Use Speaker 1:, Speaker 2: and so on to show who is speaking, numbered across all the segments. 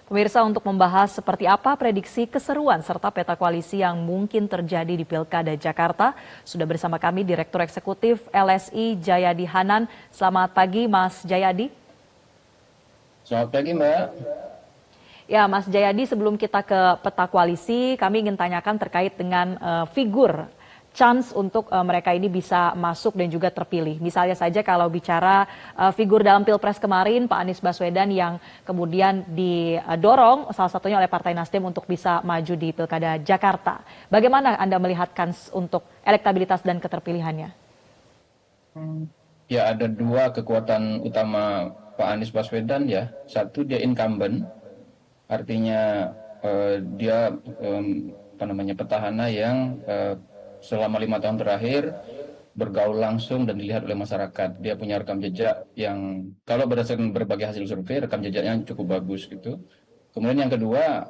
Speaker 1: Pemirsa, untuk membahas seperti apa prediksi keseruan serta peta koalisi yang mungkin terjadi di Pilkada Jakarta, sudah bersama kami Direktur Eksekutif LSI Jayadi Hanan. Selamat pagi Mas Jayadi.
Speaker 2: Selamat pagi, Mbak.
Speaker 1: Ya, Mas Jayadi, sebelum kita ke peta koalisi, kami ingin tanyakan terkait dengan figur chance untuk mereka ini bisa masuk dan juga terpilih. Misalnya saja kalau bicara figur dalam Pilpres kemarin, Pak Anies Baswedan yang kemudian didorong salah satunya oleh Partai Nasdem untuk bisa maju di Pilkada Jakarta. Bagaimana Anda melihat kans untuk elektabilitas dan keterpilihannya?
Speaker 2: Ya, ada dua kekuatan utama Pak Anies Baswedan ya. Satu, dia incumbent, artinya dia petahana yang selama 5 tahun terakhir bergaul langsung dan dilihat oleh masyarakat. Dia punya rekam jejak yang kalau berdasarkan berbagai hasil survei, rekam jejaknya cukup bagus gitu. Kemudian yang kedua,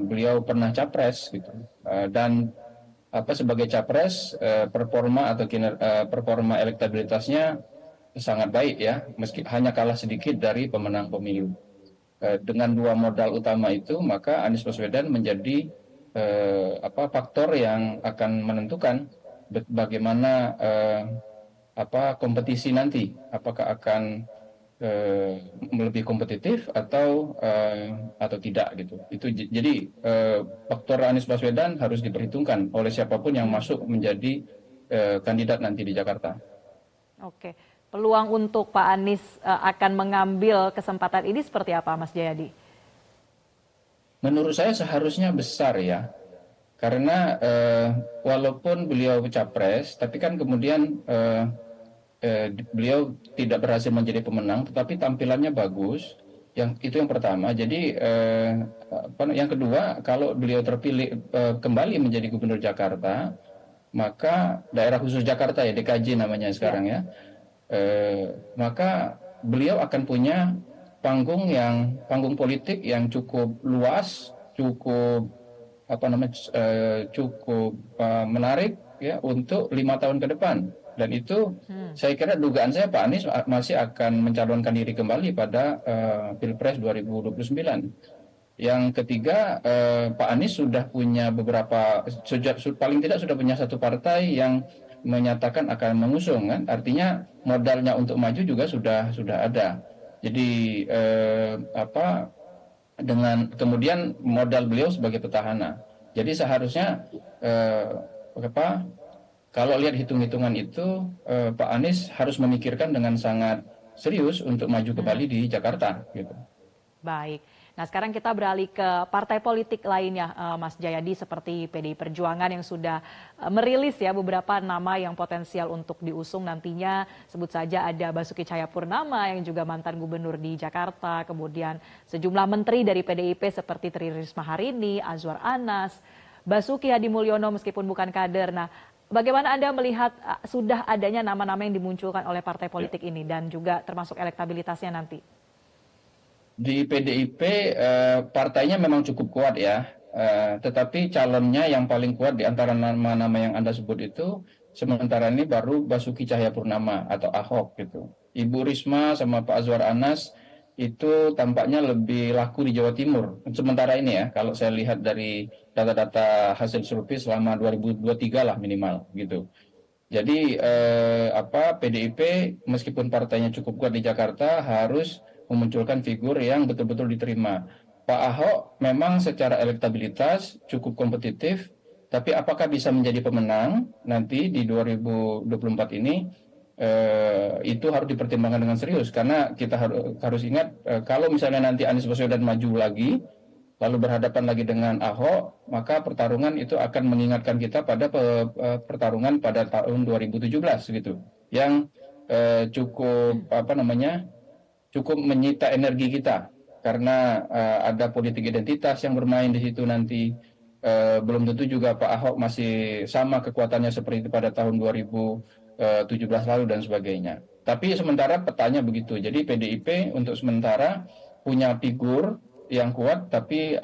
Speaker 2: beliau pernah capres gitu. Dan sebagai capres, performa elektabilitasnya sangat baik ya, meski hanya kalah sedikit dari pemenang pemilu. Dengan dua modal utama itu, maka Anies Baswedan menjadi faktor yang akan menentukan bagaimana kompetisi nanti, apakah akan lebih kompetitif atau tidak gitu. Jadi faktor Anies Baswedan harus diperhitungkan oleh siapapun yang masuk menjadi kandidat nanti di Jakarta.
Speaker 1: Oke, peluang untuk Pak Anies akan mengambil kesempatan ini seperti apa, Mas Jayadi?
Speaker 2: Menurut saya seharusnya besar ya, karena walaupun beliau capres, tapi kan kemudian beliau tidak berhasil menjadi pemenang, tetapi tampilannya bagus. Yang pertama. Jadi yang kedua, kalau beliau terpilih kembali menjadi Gubernur Jakarta, maka daerah khusus Jakarta ya, DKJ namanya
Speaker 1: Ya.
Speaker 2: sekarang ya, maka beliau akan punya panggung politik yang cukup luas, cukup menarik ya untuk 5 tahun ke depan. Dan itu saya kira dugaan saya Pak Anies masih akan mencalonkan diri kembali pada Pilpres 2029. Yang ketiga, Pak Anies sudah punya paling tidak sudah punya satu partai yang menyatakan akan mengusung kan, artinya modalnya untuk maju juga sudah ada. Jadi dengan kemudian modal beliau sebagai petahana. Jadi seharusnya eh, kalau lihat hitung-hitungan itu, Pak Anies harus memikirkan dengan sangat serius untuk maju kembali di Jakarta gitu.
Speaker 1: Baik. Nah, sekarang kita beralih ke partai politik lainnya, Mas Jayadi, seperti PDI Perjuangan yang sudah merilis ya beberapa nama yang potensial untuk diusung nantinya. Sebut saja ada Basuki Cahayapurnama yang juga mantan gubernur di Jakarta, kemudian sejumlah menteri dari PDIP seperti Tri Risma Harini, Azwar Anas, Basuki Hadi Mulyono meskipun bukan kader. Nah, bagaimana Anda melihat sudah adanya nama-nama yang dimunculkan oleh partai politik ini dan juga termasuk elektabilitasnya nanti?
Speaker 2: Di PDIP partainya memang cukup kuat ya, tetapi calonnya yang paling kuat di antara nama-nama yang Anda sebut itu sementara ini baru Basuki Cahayapurnama atau Ahok gitu. Ibu Risma sama Pak Azwar Anas itu tampaknya lebih laku di Jawa Timur. Sementara ini ya, kalau saya lihat dari data-data hasil survei selama 2023 lah minimal gitu. Jadi PDIP meskipun partainya cukup kuat di Jakarta harus memunculkan figur yang betul-betul diterima. Pak Ahok memang secara elektabilitas cukup kompetitif, tapi apakah bisa menjadi pemenang nanti di 2024 ini itu harus dipertimbangkan dengan serius karena kita harus ingat kalau misalnya nanti Anies Baswedan maju lagi lalu berhadapan lagi dengan Ahok, maka pertarungan itu akan mengingatkan kita pada pertarungan pada tahun 2017 gitu, yang cukup cukup menyita energi kita karena ada politik identitas yang bermain di situ nanti. Belum tentu juga Pak Ahok masih sama kekuatannya seperti pada tahun 2017 lalu dan sebagainya. Tapi sementara petanya begitu. Jadi PDIP untuk sementara punya figur yang kuat, tapi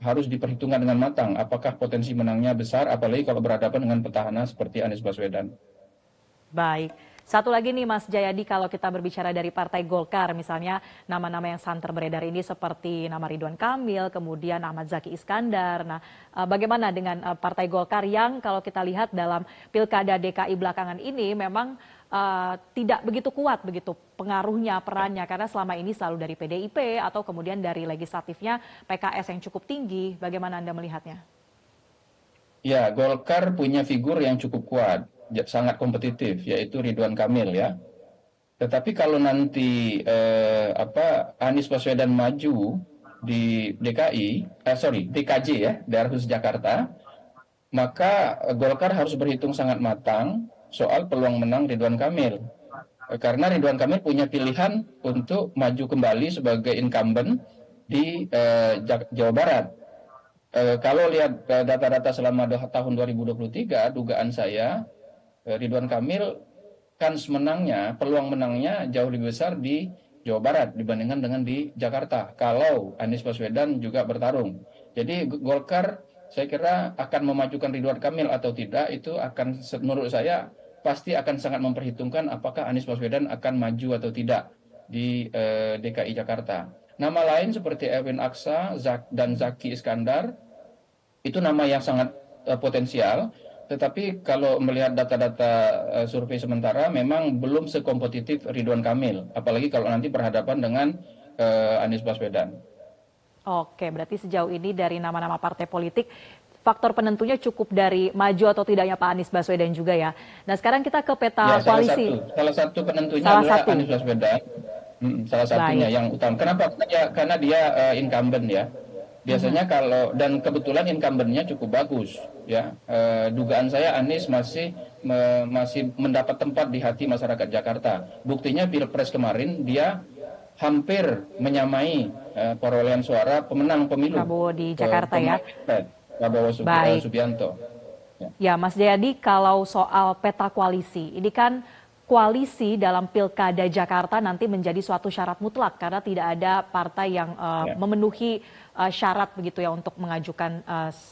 Speaker 2: harus diperhitungkan dengan matang. Apakah potensi menangnya besar, apalagi kalau berhadapan dengan petahana seperti Anies Baswedan.
Speaker 1: Baik. Satu lagi nih Mas Jayadi, kalau kita berbicara dari Partai Golkar, misalnya nama-nama yang santer beredar ini seperti nama Ridwan Kamil, kemudian Ahmad Zaki Iskandar. Nah, bagaimana dengan Partai Golkar yang kalau kita lihat dalam Pilkada DKI belakangan ini memang tidak begitu kuat begitu pengaruhnya, perannya, karena selama ini selalu dari PDIP atau kemudian dari legislatifnya PKS yang cukup tinggi. Bagaimana Anda melihatnya?
Speaker 2: Ya, Golkar punya figur yang cukup kuat, sangat kompetitif, yaitu Ridwan Kamil ya. Tetapi kalau nanti Anies Baswedan maju di DKI, DKJ ya, daerah khusus Jakarta, maka Golkar harus berhitung sangat matang soal peluang menang Ridwan Kamil. Karena Ridwan Kamil punya pilihan untuk maju kembali sebagai incumbent di Jawa Barat. Kalau lihat data-data selama tahun 2023, dugaan saya Ridwan Kamil kans menangnya, peluang menangnya jauh lebih besar di Jawa Barat dibandingkan dengan di Jakarta. Kalau Anies Baswedan juga bertarung. Jadi Golkar saya kira akan memajukan Ridwan Kamil atau tidak, itu akan menurut saya pasti akan sangat memperhitungkan apakah Anies Baswedan akan maju atau tidak di DKI Jakarta. Nama lain seperti Erwin Aksa dan Zaki Iskandar itu nama yang sangat potensial, tetapi kalau melihat data-data survei sementara memang belum sekompetitif Ridwan Kamil, apalagi kalau nanti berhadapan dengan Anies Baswedan.
Speaker 1: Oke, berarti sejauh ini dari nama-nama partai politik, faktor penentunya cukup dari maju atau tidaknya Pak Anies Baswedan juga ya. Nah sekarang kita ke peta
Speaker 2: Ya,
Speaker 1: koalisi.
Speaker 2: salah satu penentunya
Speaker 1: Salah
Speaker 2: adalah
Speaker 1: satu.
Speaker 2: Anies Baswedan. Salah satunya
Speaker 1: Baik.
Speaker 2: yang utama. Kenapa? Karena dia incumbent ya. Biasanya kalau dan kebetulan incumbentnya cukup bagus ya. Dugaan saya Anies masih mendapat tempat di hati masyarakat Jakarta. Buktinya Pilpres kemarin dia hampir menyamai perolehan suara pemenang pemilu
Speaker 1: Prabowo di Jakarta ya.
Speaker 2: Prabowo
Speaker 1: Baik.
Speaker 2: Subianto. Ya.
Speaker 1: Ya, Mas Jayadi, kalau soal peta koalisi, ini kan koalisi dalam Pilkada Jakarta nanti menjadi suatu syarat mutlak karena tidak ada partai yang
Speaker 2: Ya.
Speaker 1: memenuhi syarat begitu ya untuk mengajukan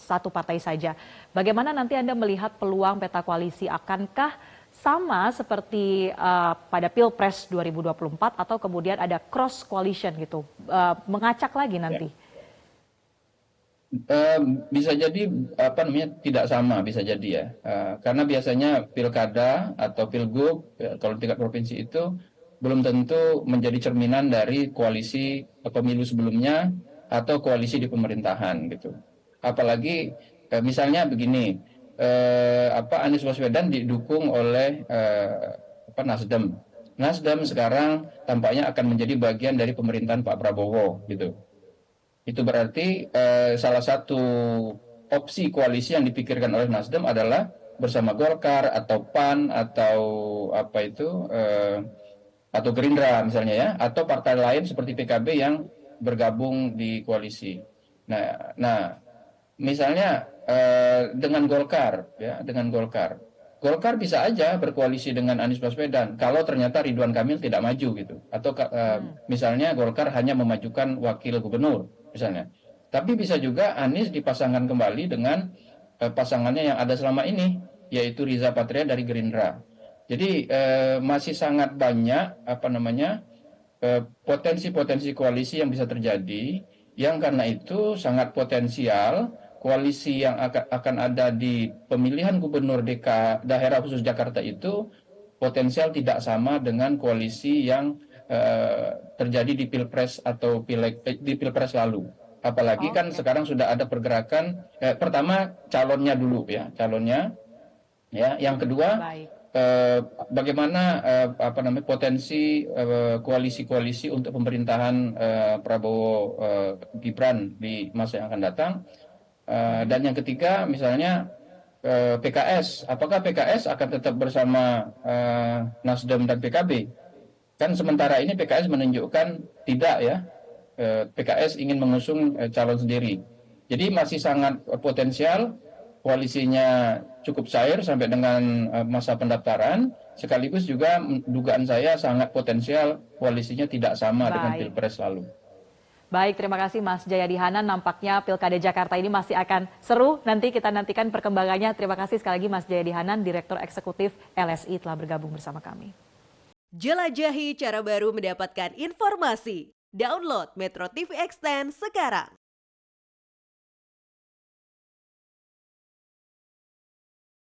Speaker 1: satu partai saja. Bagaimana nanti Anda melihat peluang peta koalisi? Akankah sama seperti pada Pilpres 2024 atau kemudian ada cross coalition gitu, mengacak lagi nanti?
Speaker 2: Bisa jadi tidak sama, bisa jadi ya. Karena biasanya pilkada atau pilgub kalau tingkat provinsi itu belum tentu menjadi cerminan dari koalisi pemilu sebelumnya atau koalisi di pemerintahan gitu. Apalagi misalnya begini, Anies Baswedan didukung oleh Nasdem. Nasdem sekarang tampaknya akan menjadi bagian dari pemerintahan Pak Prabowo gitu. Itu berarti salah satu opsi koalisi yang dipikirkan oleh Nasdem adalah bersama Golkar atau PAN atau atau Gerindra misalnya ya, atau partai lain seperti PKB yang bergabung di koalisi. Nah, misalnya dengan Golkar ya, Golkar bisa aja berkoalisi dengan Anies Baswedan kalau ternyata Ridwan Kamil tidak maju gitu. Atau misalnya Golkar hanya memajukan wakil gubernur misalnya. Tapi bisa juga Anies dipasangkan kembali dengan pasangannya yang ada selama ini, yaitu Riza Patria dari Gerindra. Jadi masih sangat banyak potensi-potensi koalisi yang bisa terjadi, yang karena itu sangat potensial koalisi yang akan ada di pemilihan gubernur daerah khusus Jakarta itu potensial tidak sama dengan koalisi yang terjadi di Pilpres atau di Pilpres lalu. Apalagi kan sekarang sudah ada pergerakan, pertama calonnya dulu ya, yang kedua
Speaker 1: Baik.
Speaker 2: bagaimana potensi koalisi-koalisi untuk pemerintahan Prabowo Gibran di masa yang akan datang. Dan yang ketiga misalnya PKS, apakah PKS akan tetap bersama Nasdem dan PKB? Kan sementara ini PKS menunjukkan tidak ya, PKS ingin mengusung calon sendiri. Jadi masih sangat potensial, koalisinya cukup cair sampai dengan masa pendaftaran, sekaligus juga dugaan saya sangat potensial koalisinya tidak sama dengan
Speaker 1: Baik.
Speaker 2: Pilpres lalu.
Speaker 1: Baik, terima kasih Mas Jayadi Hanan. Nampaknya Pilkada Jakarta ini masih akan seru. Nanti kita nantikan perkembangannya. Terima kasih sekali lagi Mas Jayadi Hanan, Direktur Eksekutif LSI telah bergabung bersama kami.
Speaker 3: Jelajahi cara baru mendapatkan informasi. Download Metro TV Extend sekarang.